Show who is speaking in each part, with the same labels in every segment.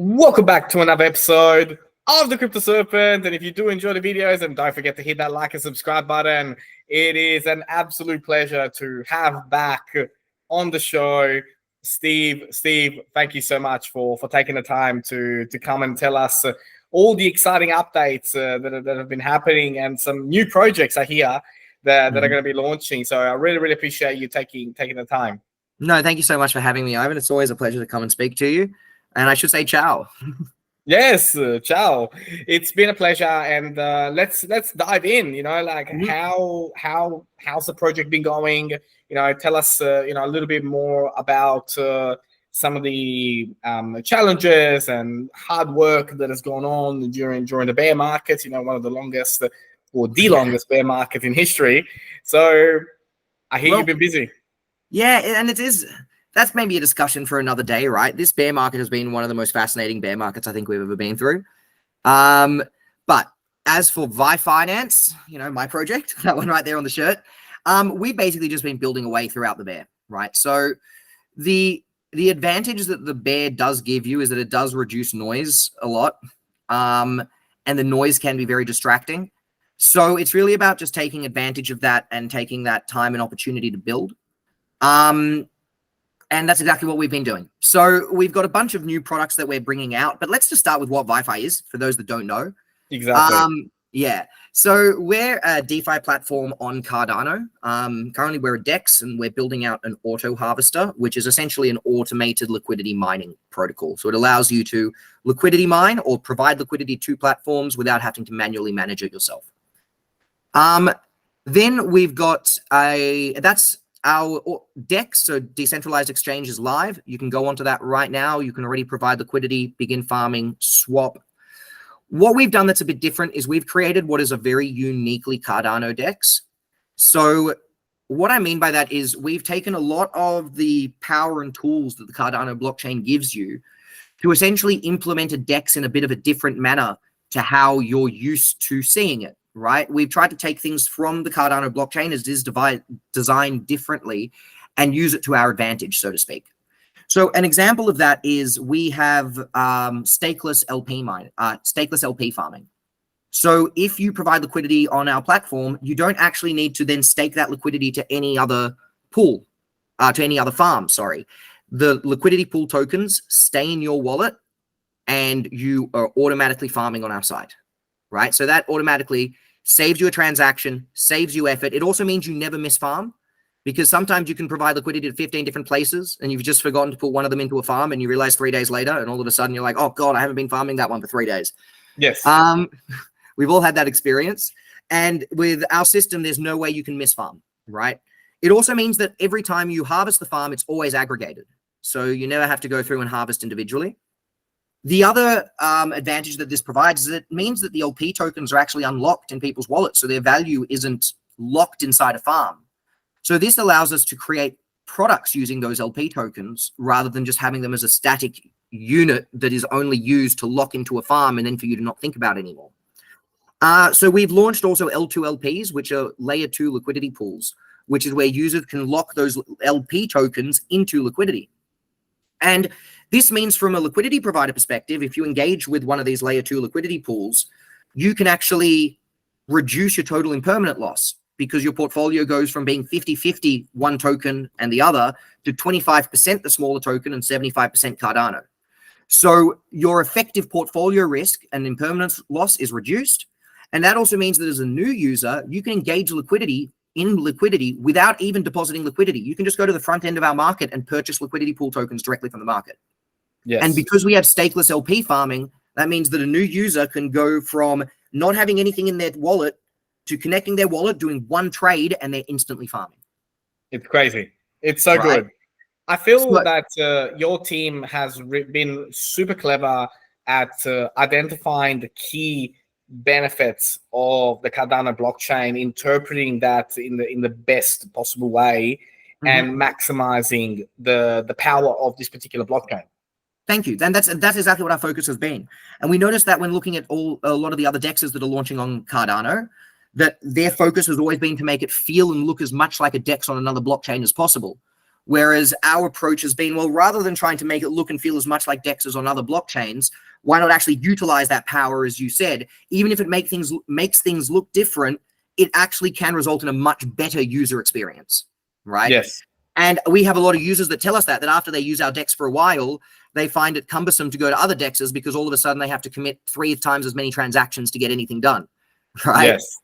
Speaker 1: Welcome back to another episode of the Crypto Serpent. And if you do enjoy the videos, then don't forget to hit that like and subscribe button. It is an absolute pleasure to have back on the show Steve. Steve, thank you so much for taking the time to come and tell us all the exciting updates that have been happening, and some new projects are here that are going to be launching. So I really appreciate you taking the time.
Speaker 2: No, thank you so much for having me, Ivan. It's always a pleasure to come and speak to you. And I should say ciao.
Speaker 1: Yes, ciao. It's been a pleasure, and let's dive in. How's the project been going? Tell us a little bit more about some of the challenges and hard work that has gone on during the bear market. One of the longest or the longest bear market in history. So I hear you've been busy.
Speaker 2: Yeah, and it is. That's maybe a discussion for another day, right? This bear market has been one of the most fascinating bear markets I think we've ever been through. But as for VYFI Finance, my project, that one right there on the shirt, we've basically just been building away throughout the bear, right? So the advantage that the bear does give you is that it does reduce noise a lot, and the noise can be very distracting. So it's really about just taking advantage of that and taking that time and opportunity to build. And that's exactly what we've been doing. So we've got a bunch of new products that we're bringing out, but let's just start with what VYFI is for those that don't know.
Speaker 1: Exactly.
Speaker 2: Yeah. So we're a DeFi platform on Cardano. Currently we're a DEX, and we're building out an auto harvester, which is essentially an automated liquidity mining protocol. So it allows you to liquidity mine or provide liquidity to platforms without having to manually manage it yourself. Then we've got that's our DEX, so decentralized exchange, is live. You can go onto that right now. You can already provide liquidity, begin farming, swap. What we've done that's a bit different is we've created what is a very uniquely Cardano DEX. So what I mean by that is we've taken a lot of the power and tools that the Cardano blockchain gives you to essentially implement a DEX in a bit of a different manner to how you're used to seeing it. Right? We've tried to take things from the Cardano blockchain as it is designed differently and use it to our advantage, so to speak. So an example of that is we have Stakeless LP Farming. So if you provide liquidity on our platform, you don't actually need to then stake that liquidity to any other pool, to any other farm, sorry. The liquidity pool tokens stay in your wallet and you are automatically farming on our site, right? So that automatically saves you a transaction, saves you effort. It also means you never miss farm, because sometimes you can provide liquidity to 15 different places and you've just forgotten to put one of them into a farm, and you realize 3 days later, and all of a sudden you're like, oh God, I haven't been farming that one for 3 days.
Speaker 1: Yes.
Speaker 2: We've all had that experience. And with our system, there's no way you can miss farm, right? It also means that every time you harvest the farm, it's always aggregated. So you never have to go through and harvest individually. The other advantage that this provides is it means that the LP tokens are actually unlocked in people's wallets, so their value isn't locked inside a farm. So this allows us to create products using those LP tokens rather than just having them as a static unit that is only used to lock into a farm and then for you to not think about anymore. So we've launched also L2 LPs, which are layer 2 liquidity pools, which is where users can lock those LP tokens into liquidity. And this means from a liquidity provider perspective, if you engage with one of these layer 2 liquidity pools, you can actually reduce your total impermanent loss, because your portfolio goes from being 50-50 one token and the other to 25% the smaller token and 75% Cardano. So your effective portfolio risk and impermanence loss is reduced. And that also means that as a new user, you can engage liquidity without even depositing liquidity. You can just go to the front end of our market and purchase liquidity pool tokens directly from the market.
Speaker 1: Yes.
Speaker 2: And because we have Stakeless LP farming, that means that a new user can go from not having anything in their wallet to connecting their wallet, doing one trade, and they're instantly farming.
Speaker 1: It's crazy. It's so good. I feel that your team has been super clever at identifying the key benefits of the Cardano blockchain, interpreting that in the best possible way, and maximizing the power of this particular blockchain.
Speaker 2: Thank you. And that's exactly what our focus has been. And we noticed that when looking at a lot of the other DEXs that are launching on Cardano, that their focus has always been to make it feel and look as much like a DEX on another blockchain as possible. Whereas our approach has been, well, rather than trying to make it look and feel as much like DEX as on other blockchains, why not actually utilize that power, as you said? Even if it makes things look different, it actually can result in a much better user experience, right?
Speaker 1: Yes.
Speaker 2: And we have a lot of users that tell us that after they use our DEX for a while, they find it cumbersome to go to other DEXs because all of a sudden they have to commit 3 times as many transactions to get anything done, right?
Speaker 1: Yes.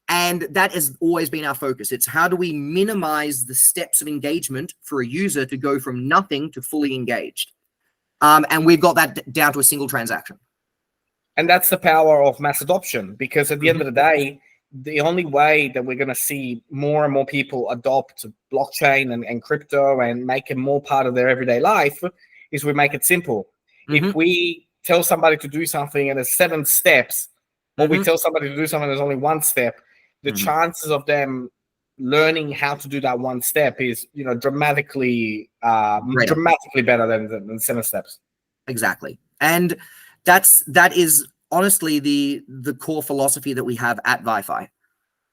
Speaker 2: And that has always been our focus. It's how do we minimize the steps of engagement for a user to go from nothing to fully engaged? And we've got that down to a single transaction.
Speaker 1: And that's the power of mass adoption, because at the end of the day, the only way that we're going to see more and more people adopt blockchain and crypto and make it more part of their everyday life is we make it simple. If we tell somebody to do something and there's 7 steps, or we tell somebody to do something and there's only 1 step, the chances of them learning how to do that 1 step is, dramatically better than 7 steps.
Speaker 2: Exactly. And that is honestly the core philosophy that we have at VYFI.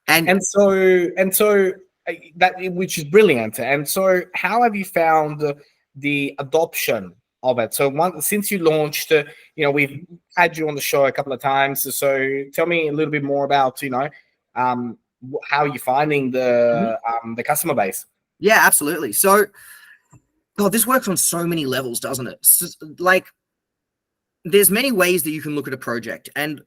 Speaker 2: And
Speaker 1: so that, which is brilliant. And so how have you found the adoption of it? So since you launched, we've had you on the show a couple of times. So tell me a little bit more about, how you're finding the customer base.
Speaker 2: Yeah, absolutely. So, God, this works on so many levels, doesn't it? Like, there's many ways that you can look at a project. And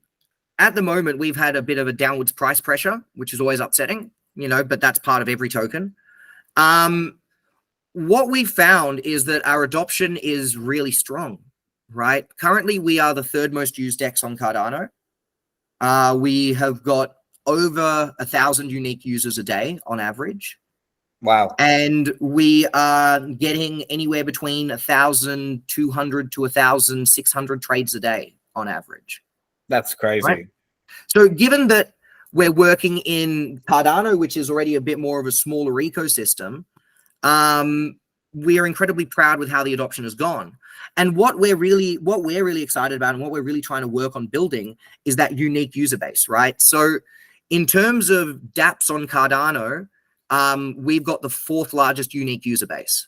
Speaker 2: at the moment, we've had a bit of a downwards price pressure, which is always upsetting, but that's part of every token. What we found is that our adoption is really strong, right? Currently, we are the 3rd most used DEX on Cardano. We have got over 1,000 unique users a day on average.
Speaker 1: Wow.
Speaker 2: And we are getting anywhere between 1,200 to 1,600 trades a day on average.
Speaker 1: That's crazy.
Speaker 2: Right? So given that we're working in Cardano, which is already a bit more of a smaller ecosystem, we are incredibly proud with how the adoption has gone. And what we're really excited about and what we're really trying to work on building is that unique user base, right? So in terms of dApps on Cardano, we've got the 4th largest unique user base.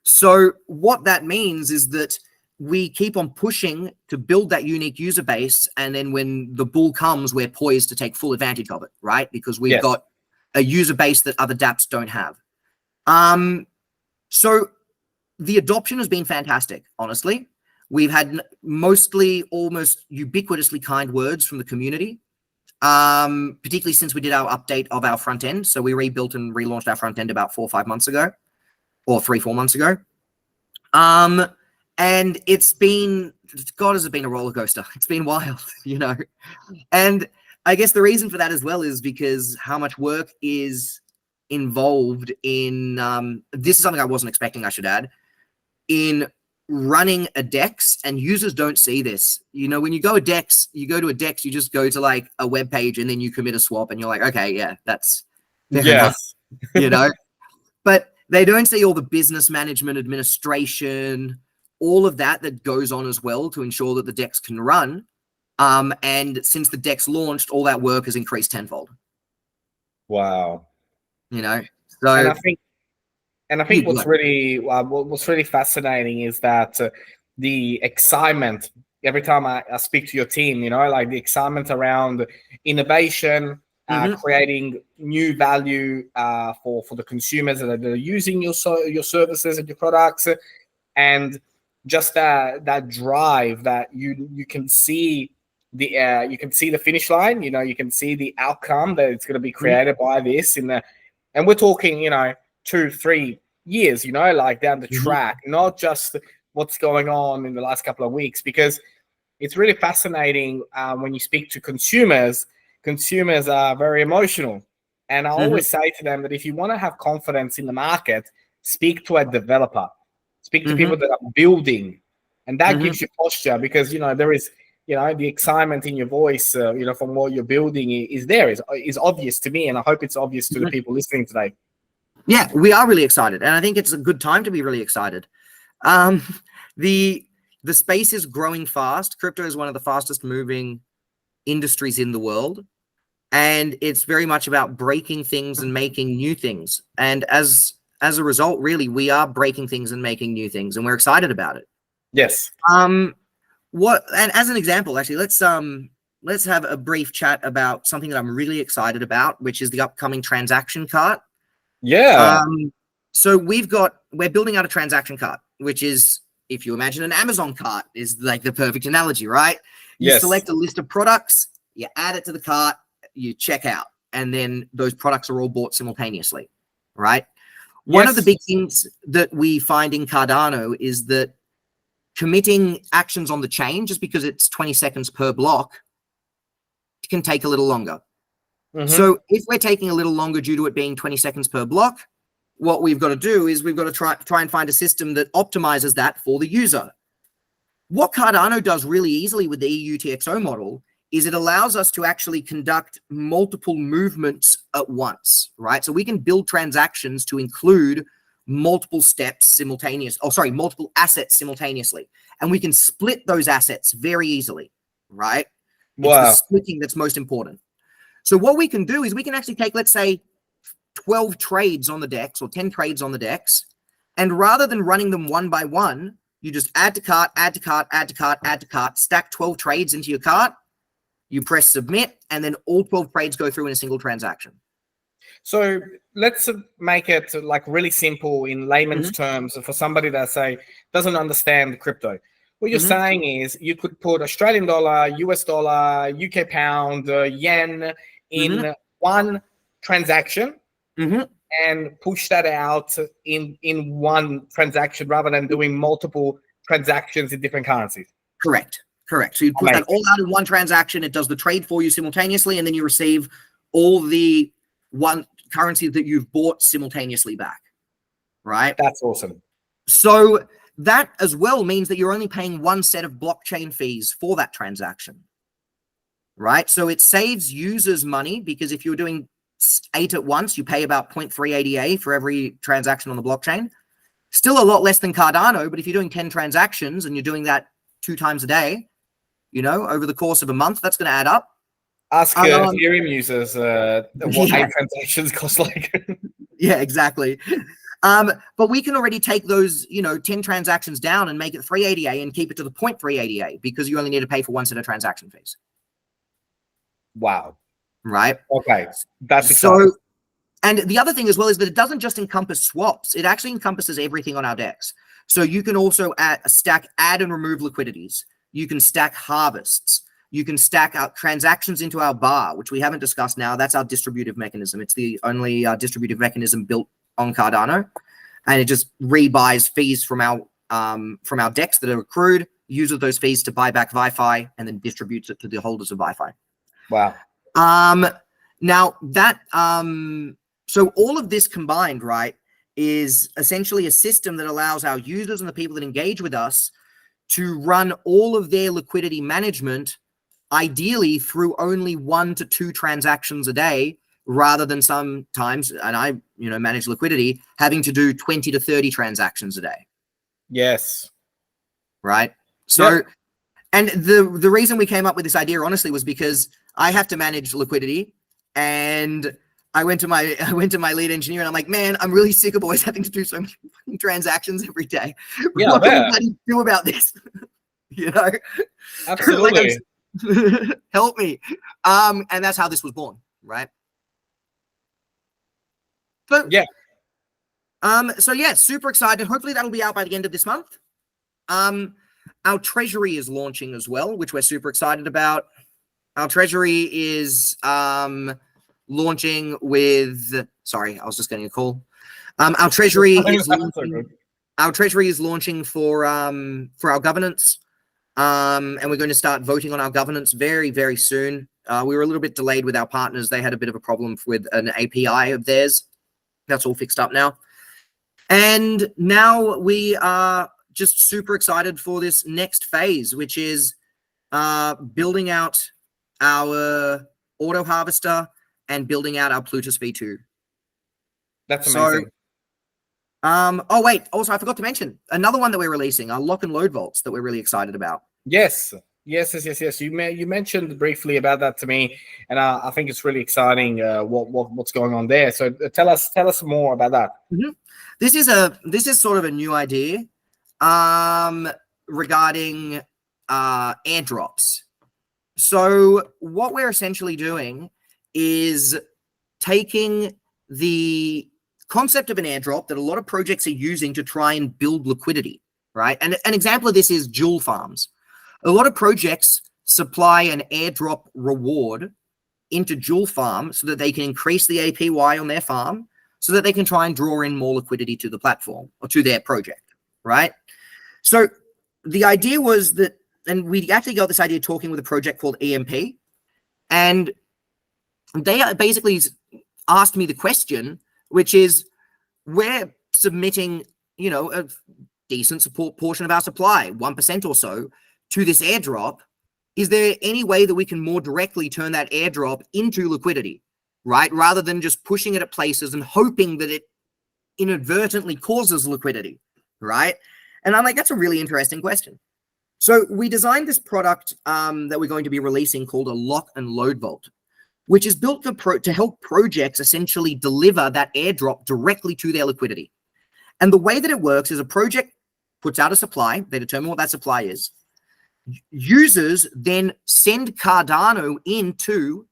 Speaker 2: So what that means is that we keep on pushing to build that unique user base. And then when the bull comes, we're poised to take full advantage of it, right? Because we've got a user base that other dApps don't have. So the adoption has been fantastic, honestly. We've had mostly almost ubiquitously kind words from the community. Particularly since we did our update of our front end. So we rebuilt and relaunched our front end about 4 or 5 months ago, or 3-4 months ago. And it's been, God, has it been a roller coaster. It's been wild, And I guess the reason for that as well is because how much work is involved in, this is something I wasn't expecting, I should add, in running a DEX, and users don't see this. When you go to a DEX, you just go to like a web page and then you commit a swap and you're like, okay, yeah, that's fair enough, but they don't see all the business management, administration, all of that goes on as well to ensure that the DEX can run. And since the DEX launched, all that work has increased tenfold.
Speaker 1: Wow.
Speaker 2: So
Speaker 1: And I think what's really fascinating is that the excitement every time I speak to your team, like the excitement around innovation, creating new value for the consumers that are using your services and your products, and just that drive that you can see the finish line. You can see the outcome that it's going to be created by this and we're talking 2-3 years, like down the track, not just what's going on in the last couple of weeks, because it's really fascinating when you speak to consumers. Consumers are very emotional. And I always say to them that if you want to have confidence in the market, speak to a developer, speak to people that are building, and that gives you posture, because, there is, the excitement in your voice, from what you're building is obvious to me. And I hope it's obvious to the people listening today.
Speaker 2: Yeah, we are really excited, and I think it's a good time to be really excited. The space is growing fast. Crypto is one of the fastest moving industries in the world, and it's very much about breaking things and making new things. And as as a result, really, we are breaking things and making new things, and we're excited about it.
Speaker 1: Yes.
Speaker 2: And as an example, actually, let's have a brief chat about something that I'm really excited about, which is the upcoming transaction cart.
Speaker 1: Yeah.
Speaker 2: So we're building out a transaction cart, which is, if you imagine an Amazon cart, is like the perfect analogy, right? You select a list of products, you add it to the cart, you check out, and then those products are all bought simultaneously, right? One of the big things that we find in Cardano is that committing actions on the chain, just because it's 20 seconds per block, can take a little longer. So if we're taking a little longer due to it being 20 seconds per block, what we've got to do is we've got to try and find a system that optimizes that for the user. What Cardano does really easily with the EU TXO model is it allows us to actually conduct multiple movements at once, right? So we can build transactions to include multiple multiple assets simultaneously. And we can split those assets very easily, right? It's the splitting that's most important. So what we can do is we can actually take, let's say, 12 trades on the DEX or 10 trades on the DEX. And rather than running them one by one, you just add to cart, add to cart, add to cart, add to cart, stack 12 trades into your cart, you press submit, and then all 12 trades go through in a single transaction.
Speaker 1: So let's make it like really simple in layman's terms for somebody that doesn't understand crypto. What you're saying is you could put Australian dollar, US dollar, UK pound, yen in one transaction and push that out in one transaction rather than doing multiple transactions in different currencies.
Speaker 2: Correct. So you put that all out in one transaction. It does the trade for you simultaneously, and then you receive all the one currency that you've bought simultaneously back. Right?
Speaker 1: That's awesome.
Speaker 2: So that as well means that you're only paying one set of blockchain fees for that transaction. Right? So it saves users money, because if you're doing 8 at once, you pay about 0.3 ADA for every transaction on the blockchain. Still a lot less than Cardano, but if you're doing 10 transactions and you're doing that 2 times a day, over the course of a month, that's going to add up.
Speaker 1: Ask Ethereum users what 8 transactions cost like.
Speaker 2: Yeah, exactly. But we can already take those, 10 transactions down and make it 3 ADA and keep it to the 0.3 ADA, because you only need to pay for one set of transaction fees.
Speaker 1: Wow.
Speaker 2: Right?
Speaker 1: Okay. That's exciting.
Speaker 2: So, and the other thing as well is that it doesn't just encompass swaps. It actually encompasses everything on our DEX. So you can also stack add and remove liquidities. You can stack harvests. You can stack out transactions into our bar, which we haven't discussed now. That's our distributive mechanism. It's the only distributive mechanism built on Cardano, and it just rebuys fees from our DEX that are accrued, uses those fees to buy back VYFI, and then distributes it to the holders of VYFI.
Speaker 1: Wow.
Speaker 2: Now that so all of this combined, right, is essentially a system that allows our users and the people that engage with us to run all of their liquidity management ideally through only 1 to 2 transactions a day, rather than sometimes, and I manage liquidity, having to do 20 to 30 transactions a day.
Speaker 1: Yes.
Speaker 2: Right. So, and the reason we came up with this idea, honestly, was because I have to manage liquidity, and I went to my lead engineer and I'm like, man, I'm really sick of always having to do so many transactions every day.
Speaker 1: Yeah,
Speaker 2: what can we do about this?
Speaker 1: Absolutely.
Speaker 2: Help me. And that's how this was born, right? So super excited. Hopefully that'll be out by the end of this month. Our Treasury is launching as well, which we're super excited about. Our Treasury is launching with, sorry, I was just getting a call. Our Treasury is launching for our governance. And we're going to start voting on our governance very, very soon. We were a little bit delayed with our partners. They had a bit of a problem with an API of theirs. That's all fixed up now. And now we are just super excited for this next phase, which is building out our auto harvester and building out our Plutus V2.
Speaker 1: That's amazing.
Speaker 2: Oh wait, also I forgot to mention another one that we're releasing, our lock and load vaults that we're really excited about. Yes.
Speaker 1: You mentioned briefly about that to me, and I think it's really exciting what's going on there. So tell us more about that.
Speaker 2: This is sort of a new idea regarding airdrops. So what we're essentially doing is taking the concept of an airdrop that a lot of projects are using to try and build liquidity, right? And an example of this is jewel farms. A lot of projects supply an airdrop reward into jewel farm so that they can increase the APY on their farm so that they can try and draw in more liquidity to the platform or to their project, right? So the idea was that, and we actually got this idea talking with a project called EMP, and they basically asked me the question, which is, we're submitting, you know, a decent support portion of our supply, 1% or so, to this airdrop. Is there any way that we can more directly turn that airdrop into liquidity, right? Rather than just pushing it at places and hoping that it inadvertently causes liquidity, right? And I'm like, that's a really interesting question. So we designed this product that we're going to be releasing called a lock and load vault, which is built to help projects essentially deliver that airdrop directly to their liquidity. And the way that it works is a project puts out a supply, they determine what that supply is. Users then send Cardano into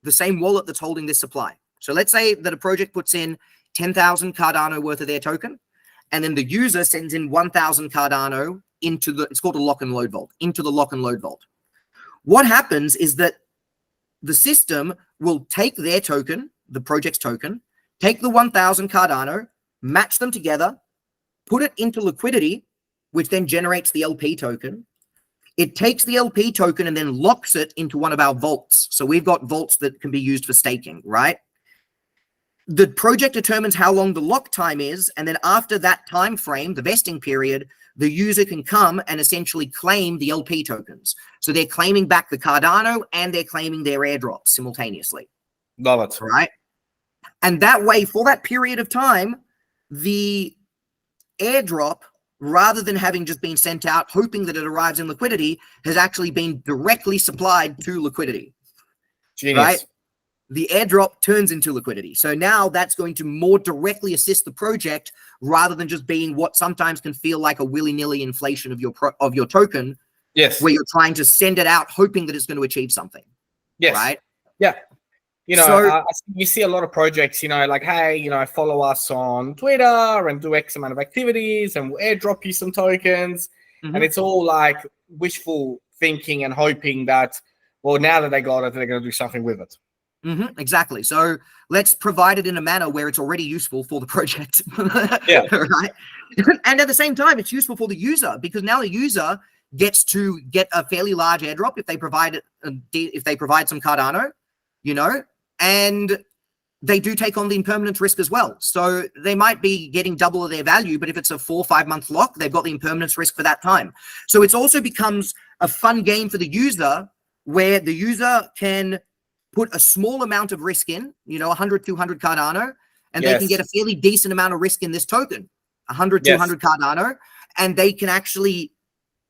Speaker 2: the same wallet that's holding this supply. So let's say that a project puts in 10,000 Cardano worth of their token, and then the user sends in 1,000 Cardano into it's called a lock and load vault, into the lock and load vault. What happens is that the system will take their token, the project's token, take the 1,000 Cardano, match them together, put it into liquidity, which then generates the LP token. It takes the LP token and then locks it into one of our vaults. So we've got vaults that can be used for staking, right? The project determines how long the lock time is, and then after that time frame, the vesting period, the user can come and essentially claim the LP tokens. So they're claiming back the Cardano and they're claiming their airdrops simultaneously.
Speaker 1: Love it.
Speaker 2: Right? And that way, for that period of time, the airdrop, rather than having just been sent out, hoping that it arrives in liquidity, has actually been directly supplied to liquidity.
Speaker 1: Genius.
Speaker 2: Right? The airdrop turns into liquidity. So now that's going to more directly assist the project rather than just being what sometimes can feel like a willy-nilly inflation of your token.
Speaker 1: Yes.
Speaker 2: Where you're trying to send it out hoping that it's going to achieve something.
Speaker 1: Yes.
Speaker 2: Right?
Speaker 1: Yeah. You know,
Speaker 2: So,
Speaker 1: you see a lot of projects, you know, like, hey, you know, follow us on Twitter and do X amount of activities and we'll airdrop you some tokens. And it's all like wishful thinking and hoping that, well, now that they got it, they're going to do something with it.
Speaker 2: Exactly. So let's provide it in a manner where it's already useful for the project.
Speaker 1: Yeah.
Speaker 2: Right. And at the same time, it's useful for the user because now the user gets to get a fairly large airdrop if they provide some Cardano, you know, and they do take on the impermanent risk as well. So they might be getting double of their value, but if it's a 4 or 5 month lock, they've got the impermanence risk for that time. So it also becomes a fun game for the user where the user can put a small amount of risk in, you know, 100, 200 Cardano, and they can get a fairly decent amount of risk in this token, 100, 200 Cardano, and they can actually,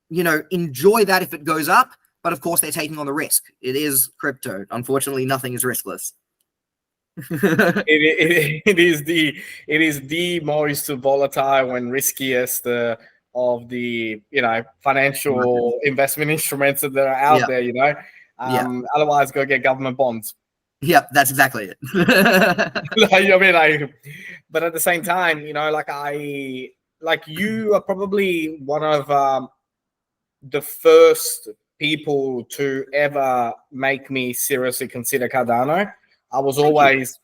Speaker 2: you know, enjoy that if it goes up. But of course, they're taking on the risk. It is crypto. Unfortunately, nothing is riskless.
Speaker 1: it is the most volatile and riskiest of the, you know, financial investment instruments that are out there, you know. Otherwise, go get government bonds.
Speaker 2: Yeah, that's exactly it.
Speaker 1: But at the same time, you know, you are probably one of the first people to ever make me seriously consider Cardano. I was always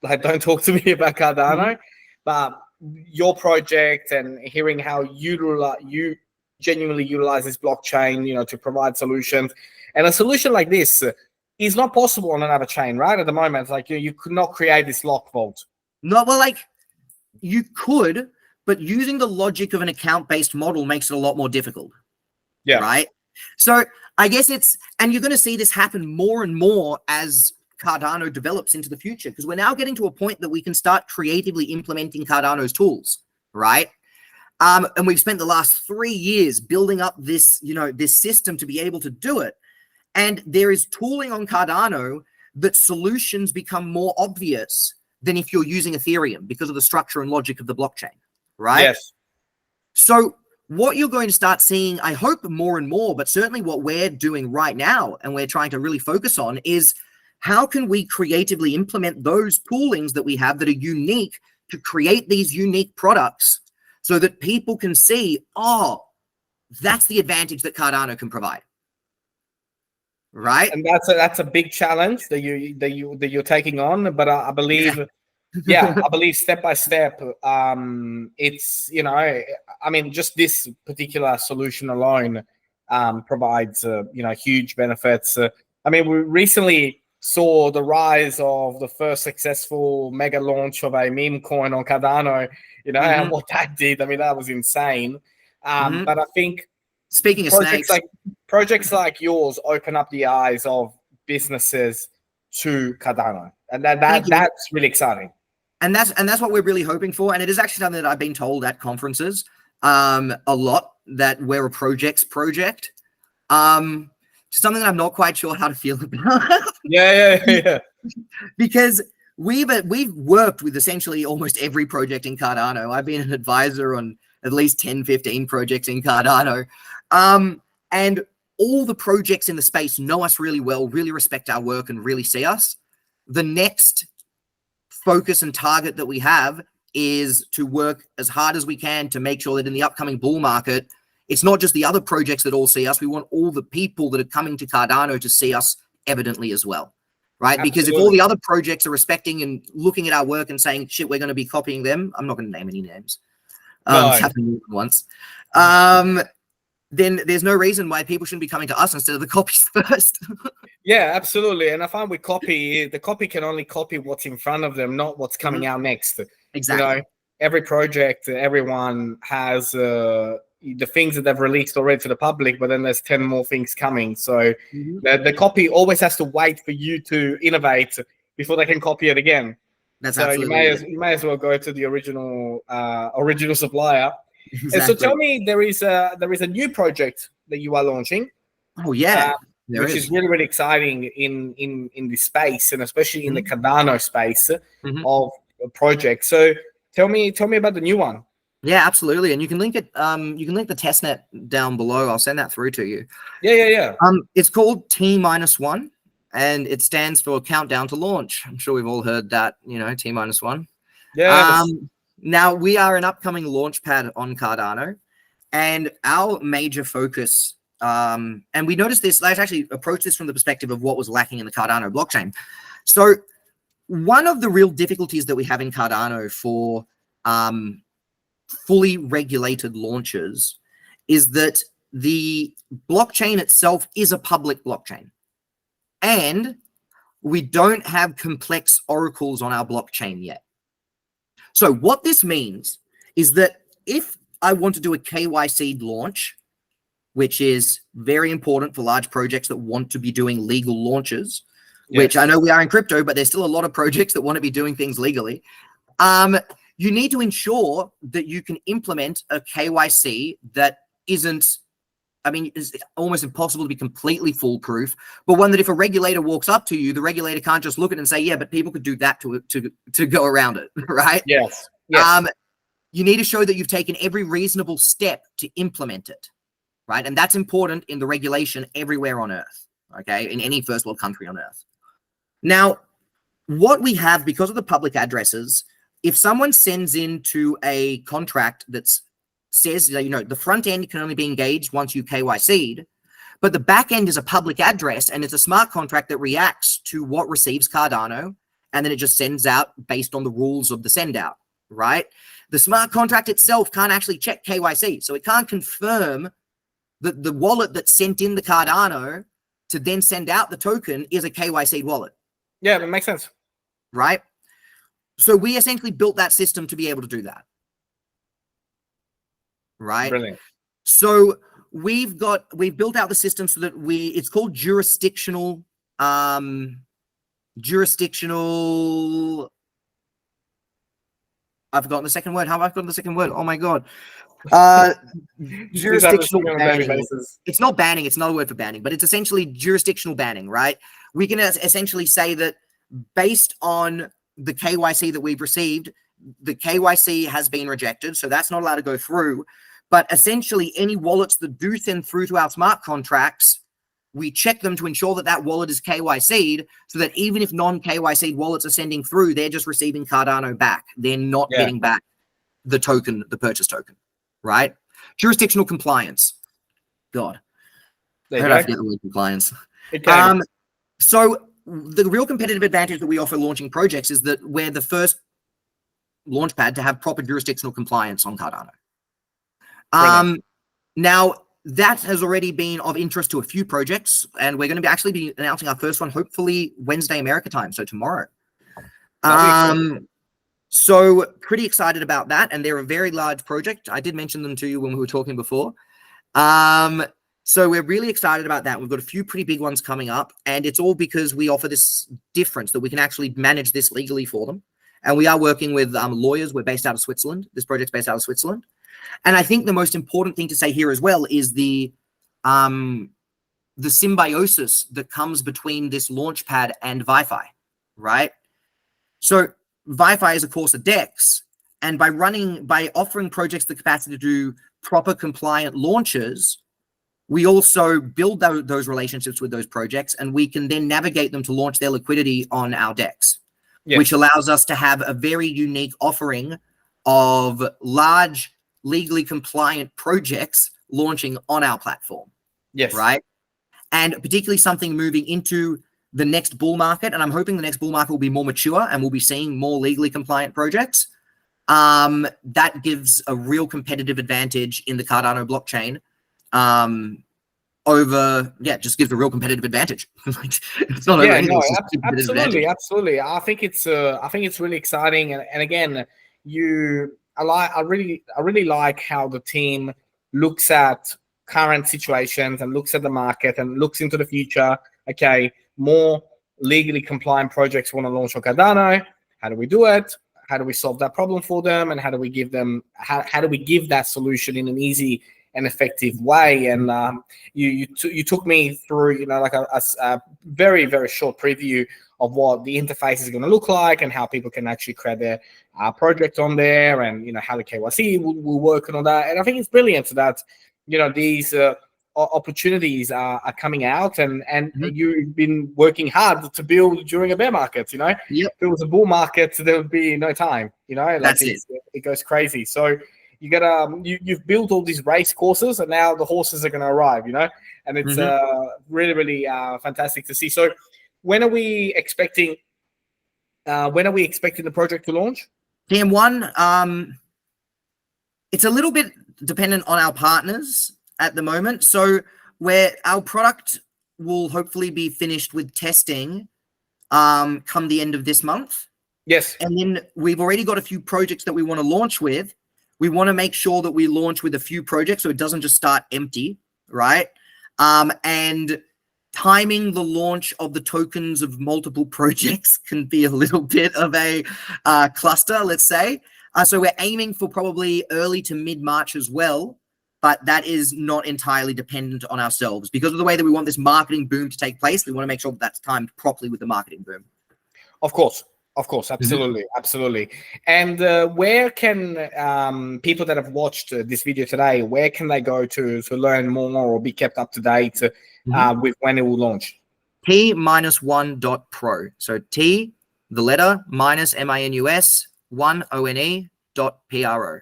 Speaker 1: like, don't talk to me about Cardano, but your project and hearing how you genuinely utilize this blockchain, you know, to provide solutions. And a solution like this is not possible on another chain, right? At the moment, like you could not create this lock vault.
Speaker 2: No, well, like you could, but using the logic of an account-based model makes it a lot more difficult.
Speaker 1: Yeah.
Speaker 2: Right. So I guess and you're going to see this happen more and more as Cardano develops into the future, because we're now getting to a point that we can start creatively implementing Cardano's tools, right? And we've spent the last 3 years building up this, you know, this system to be able to do it. And there is tooling on Cardano that solutions become more obvious than if you're using Ethereum because of the structure and logic of the blockchain, right?
Speaker 1: Yes.
Speaker 2: So what you're going to start seeing, I hope more and more, but certainly what we're doing right now and we're trying to really focus on is how can we creatively implement those toolings that we have that are unique to create these unique products so that people can see, oh, that's the advantage that Cardano can provide. Right?
Speaker 1: And that's a big challenge that you're taking on, but I believe I believe step by step, it's, you know, I mean, just this particular solution alone provides, you know, huge benefits. I mean, we recently saw the rise of the first successful mega launch of a meme coin on Cardano, you know, and what that did. I mean, that was insane. But I think
Speaker 2: speaking of snakes,
Speaker 1: projects like yours open up the eyes of businesses to Cardano, and that's really exciting.
Speaker 2: And that's what we're really hoping for. And it is actually something that I've been told at conferences a lot, that we're a project. Something that I'm not quite sure how to feel about.
Speaker 1: Yeah.
Speaker 2: Because we've worked with essentially almost every project in Cardano. I've been an advisor on at least 10, 15 projects in Cardano. And all the projects in the space know us really well, really respect our work, and really see us. The next focus and target that we have is to work as hard as we can to make sure that in the upcoming bull market, it's not just the other projects that all see us. We want all the people that are coming to Cardano to see us evidently as well, right? Absolutely. Because if all the other projects are respecting and looking at our work and saying, shit, we're going to be copying them, I'm not going to name any names. It's happened once. Then there's no reason why people shouldn't be coming to us instead of the copies first.
Speaker 1: Yeah, absolutely. And I find with copy, the copy can only copy what's in front of them, not what's coming out next.
Speaker 2: Exactly.
Speaker 1: You know, every project, everyone has the things that they've released already to the public, but then there's 10 more things coming. So the copy always has to wait for you to innovate before they can copy it again.
Speaker 2: That's
Speaker 1: so
Speaker 2: absolutely
Speaker 1: you may as well go to the original supplier.
Speaker 2: Exactly.
Speaker 1: And so tell me, there is a new project that you are launching.
Speaker 2: Oh yeah,
Speaker 1: which is really, really exciting in this space, and especially in the Cardano space of projects. So tell me about the new one.
Speaker 2: Yeah, absolutely. And you can link it. You can link the testnet down below. I'll send that through to you.
Speaker 1: Yeah.
Speaker 2: It's called T-1, and it stands for Countdown to Launch. I'm sure we've all heard that. You know, T-1.
Speaker 1: Yeah.
Speaker 2: Now we are an upcoming launchpad on Cardano, and our major focus. And we noticed this. Let's actually approach this from the perspective of what was lacking in the Cardano blockchain. So one of the real difficulties that we have in Cardano for fully regulated launches is that the blockchain itself is a public blockchain, and we don't have complex oracles on our blockchain yet. So what this means is that if I want to do a KYC launch, which is very important for large projects that want to be doing legal launches, which I know we are in crypto, but there's still a lot of projects that want to be doing things legally. You need to ensure that you can implement a KYC that isn't, I mean, it's almost impossible to be completely foolproof, but one that if a regulator walks up to you, the regulator can't just look at it and say, yeah, but people could do that to go around it, right?
Speaker 1: Yes.
Speaker 2: You need to show that you've taken every reasonable step to implement it, right? And that's important in the regulation everywhere on Earth, okay? In any first world country on Earth. Now, what we have, because of the public addresses, if someone sends into a contract that says, you know, the front end can only be engaged once you KYC'd, but the back end is a public address and it's a smart contract that reacts to what receives Cardano, and then it just sends out based on the rules of the send out, right? The smart contract itself can't actually check KYC, so it can't confirm that the wallet that sent in the Cardano to then send out the token is a KYC wallet.
Speaker 1: Yeah, that makes sense.
Speaker 2: Right? So we essentially built that system to be able to do that. Right?
Speaker 1: Brilliant.
Speaker 2: So we've built out the system so that it's called jurisdictional, I've forgotten the second word. How have I forgotten the second word? Oh my God. Jurisdictional banning. It's not banning. It's not a word for banning, but it's essentially jurisdictional banning, right? We can essentially say that based on the KYC that we've received, the KYC has been rejected, so that's not allowed to go through. But essentially, any wallets that do send through to our smart contracts, we check them to ensure that that wallet is KYC'd, so that even if non-KYC'd wallets are sending through, they're just receiving Cardano back. They're not getting back the token, the purchase token, right? Jurisdictional compliance. God. I don't forget the word compliance. So the real competitive advantage that we offer launching projects is that we're the first launchpad to have proper jurisdictional compliance on Cardano. Now, that has already been of interest to a few projects, and we're going to actually be announcing our first one, hopefully Wednesday, America time, so tomorrow. So pretty excited about that, and they're a very large project. I did mention them to you when we were talking before. So we're really excited about that. We've got a few pretty big ones coming up, and it's all because we offer this difference that we can actually manage this legally for them. And we are working with lawyers. We're based out of Switzerland. This project's based out of Switzerland. And I think the most important thing to say here as well is the symbiosis that comes between this launchpad and VYFI, right? So VYFI is, of course, a DEX. And by offering projects the capacity to do proper compliant launches, we also build those relationships with those projects, and we can then navigate them to launch their liquidity on our DEX, which allows us to have a very unique offering of large, legally compliant projects launching on our platform. Yes. Right? And particularly something moving into the next bull market, and I'm hoping the next bull market will be more mature and we'll be seeing more legally compliant projects. That gives a real competitive advantage in the Cardano blockchain. Just gives a real competitive advantage. It's not
Speaker 1: absolutely. I think it's really exciting, and again, I really like how the team looks at current situations and looks at the market and looks into the future. Okay, more legally compliant projects want to launch on Cardano. How do we do it? How do we solve that problem for them? And how do we give them how do we give that solution in an easy and effective way? And you took me through, like a very, very short preview of what the interface is going to look like and how people can actually create their project on there, and how the KYC will work and all that. And I think it's brilliant that these opportunities are coming out, and you've been working hard to build during a bear market. If it was a bull market, there would be no time.
Speaker 2: That's it.
Speaker 1: It goes crazy. So you've built all these race courses, and now the horses are going to arrive. And it's really, really fantastic to see. So when are we expecting the project to launch?
Speaker 2: TM1, it's a little bit dependent on our partners at the moment. So where our product will hopefully be finished with testing come the end of this month.
Speaker 1: Yes.
Speaker 2: And then we've already got a few projects that we want to launch with. We want to make sure that we launch with a few projects so it doesn't just start empty, right? And timing the launch of the tokens of multiple projects can be a little bit of a cluster, let's say. So we're aiming for probably early to mid-March as well, but that is not entirely dependent on ourselves. Because of the way that we want this marketing boom to take place, we want to make sure that that's timed properly with the marketing boom.
Speaker 1: Of course, absolutely. And where can people that have watched this video today, where can they go to learn more or be kept up to date with when it will launch?
Speaker 2: T-1.pro. So T, the letter, minus M-I-N-U-S, 1-O-N-E.pro.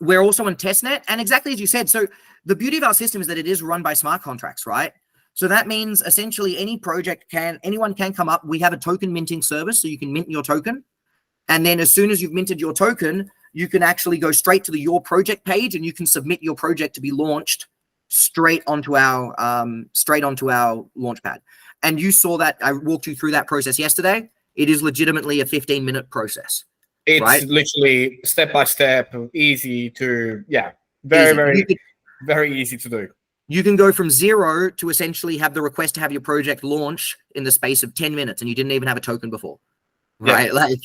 Speaker 2: We're also on testnet, and exactly as you said, so the beauty of our system is that it is run by smart contracts, right? So that means essentially anyone can come up. We have a token minting service, so you can mint your token. And then as soon as you've minted your token, you can actually go straight to your project page, and you can submit your project to be launched straight onto our launchpad. And you saw that. I walked you through that process yesterday. It is legitimately a 15-minute process.
Speaker 1: It's literally step by step, easy to, very easy to do.
Speaker 2: You can go from 0 to essentially have the request to have your project launch in the space of 10 minutes, and you didn't even have a token before, right? Yeah. Like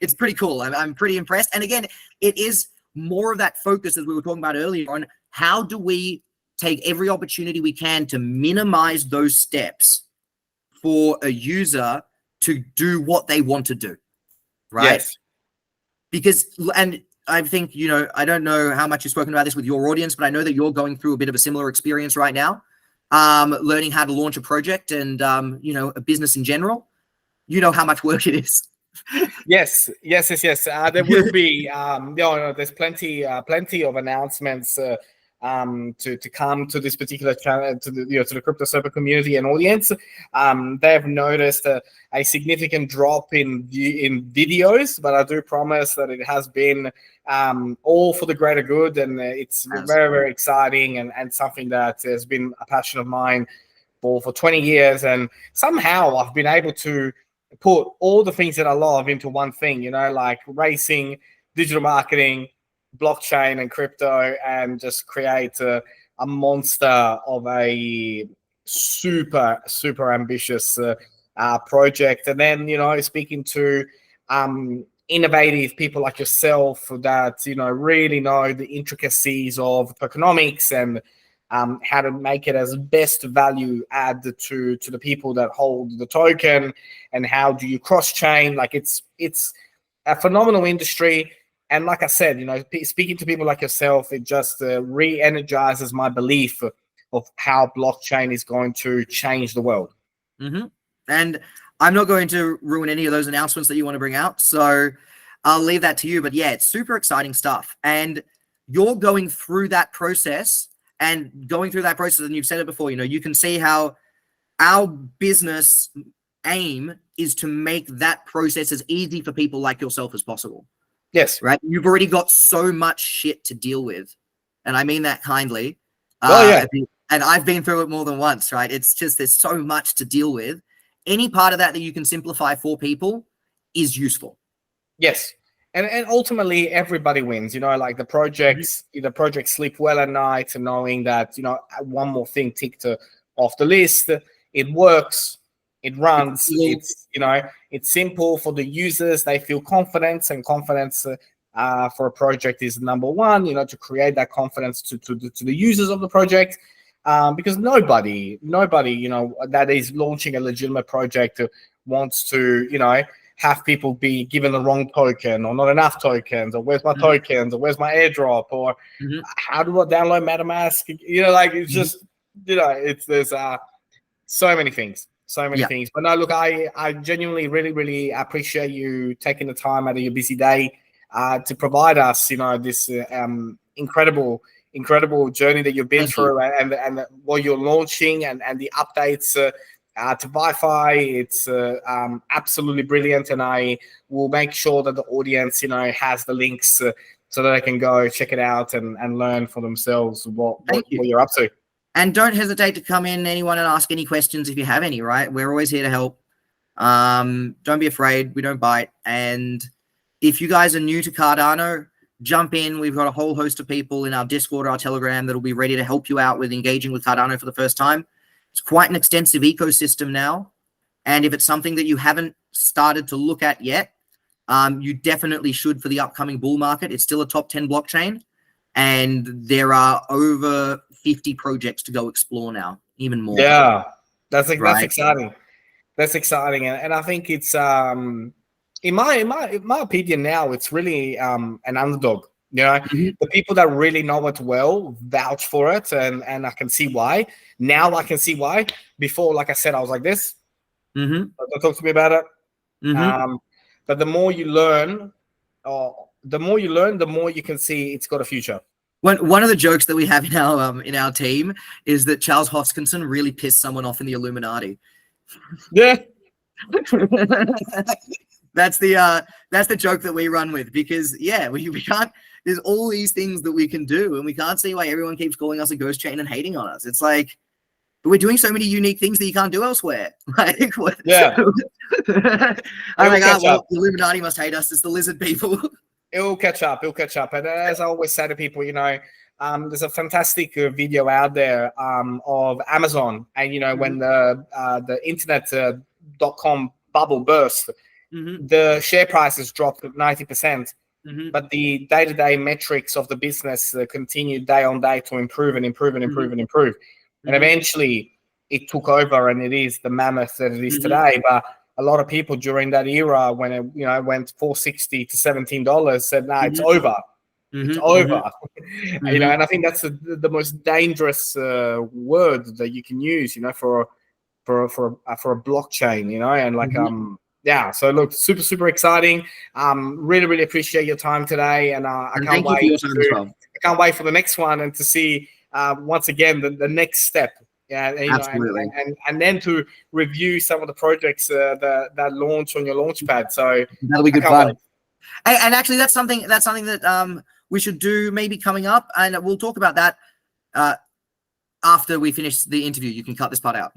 Speaker 2: it's pretty cool. I'm pretty impressed. And again, it is more of that focus as we were talking about earlier on how do we take every opportunity we can to minimize those steps for a user to do what they want to do, right?
Speaker 1: Yes.
Speaker 2: Because, and I think, you know, I don't know how much you've spoken about this with your audience, but I know that you're going through a bit of a similar experience right now, learning how to launch a project and, you know, a business in general. You know how much work it is.
Speaker 1: Yes. There will be, there's plenty of announcements to come to this particular channel, to the Crypto Serpent community and audience. They have noticed a significant drop in videos, but I do promise that it has been all for the greater good, and it's very, very exciting and something that has been a passion of mine for 20 years. And somehow I've been able to put all the things that I love into one thing, you know, like racing, digital marketing, blockchain, and crypto, and just create a monster of a super, super ambitious project. And then, you know, speaking to innovative people like yourself that, you know, really know the intricacies of tokenomics and how to make it as best value add to the people that hold the token, and how do you cross chain. Like it's a phenomenal industry. And like I said, you know, speaking to people like yourself, it just re-energizes my belief of how blockchain is going to change the world.
Speaker 2: And I'm not going to ruin any of those announcements that you want to bring out, so I'll leave that to you. But yeah, it's super exciting stuff. And you're going through that process, and you've said it before, you know, you can see how our business aim is to make that process as easy for people like yourself as possible.
Speaker 1: Yes.
Speaker 2: Right. You've already got so much shit to deal with. And I mean that kindly.
Speaker 1: Yeah.
Speaker 2: And I've been through it more than once, right? It's just, there's so much to deal with. Any part of that you can simplify for people is useful.
Speaker 1: Yes. And ultimately everybody wins, you know, like the projects sleep well at night and knowing that, you know, one more thing ticked off the list. It works. It runs. It's, you know, it's simple for the users. They feel confidence, and confidence for a project is number one, you know, to create that confidence to the users of the project. Because nobody, you know, that is launching a legitimate project wants to, you know, have people be given the wrong token or not enough tokens, or where's my tokens, or where's my airdrop, or how do I download MetaMask? You know, like it's just, you know, there's so many things. But no, look, I genuinely really, really appreciate you taking the time out of your busy day to provide us, you know, this incredible journey that you've been through, and what you're launching, and the updates to VYFI. It's absolutely brilliant, and I will make sure that the audience, you know, has the links so that they can go check it out and learn for themselves what you're up to.
Speaker 2: And don't hesitate to come in, anyone, and ask any questions if you have any, right? We're always here to help. Don't be afraid. We don't bite. And if you guys are new to Cardano, jump in. We've got a whole host of people in our Discord or our Telegram that'll be ready to help you out with engaging with Cardano for the first time. It's quite an extensive ecosystem now. And if it's something that you haven't started to look at yet, you definitely should for the upcoming bull market. It's still a top 10 blockchain. And there are over 50 projects to go explore now, even more.
Speaker 1: Yeah, that's exciting. That's exciting. And I think it's, in my opinion now, it's really an underdog. You know, the people that really know it well vouch for it, and I can see why. Now I can see why. Before, like I said, I was like this. Don't talk to me about it. But the more you learn, the more you can see it's got a future.
Speaker 2: One of the jokes that we have in our team is that Charles Hoskinson really pissed someone off in the Illuminati.
Speaker 1: Yeah.
Speaker 2: That's the joke that we run with, because we can't, there's all these things that we can do, and we can't see why everyone keeps calling us a ghost chain and hating on us. It's like, but we're doing so many unique things that you can't do elsewhere. Like, what?
Speaker 1: Yeah.
Speaker 2: I'm like, well, the Illuminati must hate us. It's the lizard people.
Speaker 1: It'll catch up. And as I always say to people, you know, there's a fantastic video out there of Amazon, and you know, when the internet.com bubble burst, the share prices dropped 90%, but the day-to-day metrics of the business continued day on day to improve. And eventually, it took over and it is the mammoth that it is today. But a lot of people during that era, when it went $4.60 to $17, said, "Nah, it's over. It's over." You know, and I think that's the most dangerous word that you can use, you know, for a blockchain, you know, and like yeah. So look, super exciting. Really appreciate your time today, and I can't wait. I can't wait for the next one and to see once again the next step. Yeah, and,
Speaker 2: absolutely.
Speaker 1: And then to review some of the projects that launch on your Launchpad. So
Speaker 2: that'll be good fun. And actually, that's something that we should do maybe coming up, and we'll talk about that after we finish the interview. You can cut this part out.